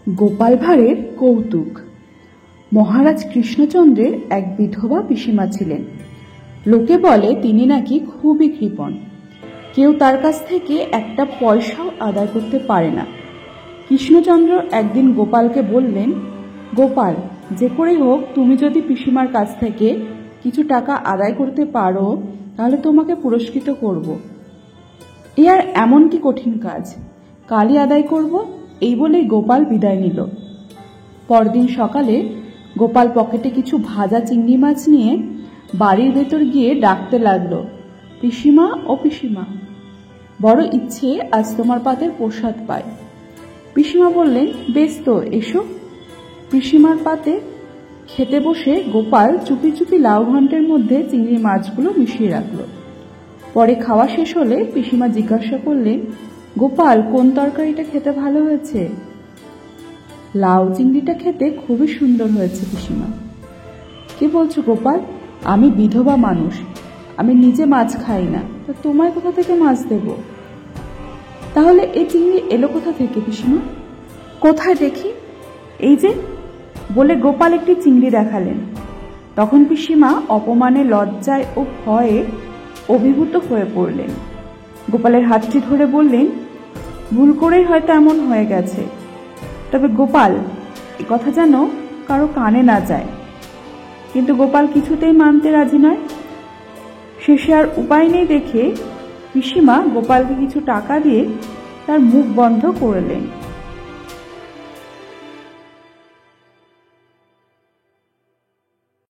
গোপাল ভাঁড়ের কৌতুক। মহারাজ কৃষ্ণচন্দ্রের এক বিধবা পিসিমা ছিলেন। লোকে বলে তিনি নাকি খুবই কৃপণ, কেউ তার কাছ থেকে একটা পয়সাও আদায় করতে পারে না। কৃষ্ণচন্দ্র একদিন গোপালকে বললেন, গোপাল, যে করেই হোক তুমি যদি পিসিমার কাছ থেকে কিছু টাকা আদায় করতে পারো তাহলে তোমাকে পুরস্কৃত করব। এ আর এমন কি কঠিন কাজ, কালই আদায় করব। এই বলেই গোপাল বিদায় নিল। পরদিন সকালে গোপাল পকেটে কিছু ভাজা চিংড়ি মাছ নিয়ে বাড়ির ভেতর গিয়ে ডাকতে লাগলো, পিসিমা ও পিসিমা, বড় ইচ্ছে আজ তোমার পাতের প্রসাদ পাই। পিসিমা বললেন, বেশ তো, এসো। পিসিমার পাতে খেতে বসে গোপাল চুপি চুপি লাউ ঘন্টের মধ্যে চিংড়ি মাছগুলো মিশিয়ে রাখলো। পরে খাওয়া শেষ হলে পিসিমা জিজ্ঞাসা করলেন, গোপাল, কোন তরকারিটা খেতে ভালো হয়েছে? লাউ চিংড়িটা খেতে খুবই সুন্দর হয়েছে পিসিমা। কি বলছো গোপাল? আমি বিধবা মানুষ, আমি নিজে মাছ খাই না, তা তোমায় কোথা থেকে মাছ দেব? তাহলে এই চিংড়ি এলো কোথা থেকে পিসিমা? কোথায় দেখি? এই যে, বলে গোপাল একটি চিংড়ি দেখালেন। তখন পিসিমা অপমানে, লজ্জায় ও ভয়ে অভিভূত হয়ে পড়লেন। গোপালের হাতটি ধরে বললেন, ভুল করেই হয়তো এমন হয়ে গেছে, তবে গোপাল, এ কথা যেন কারো কানে না যায়। কিন্তু গোপাল কিছুতেই মানতে রাজি নয়। শেষে আর উপায় নেই দেখে পিসিমা গোপালকে কিছু টাকা দিয়ে তার মুখ বন্ধ করলেন।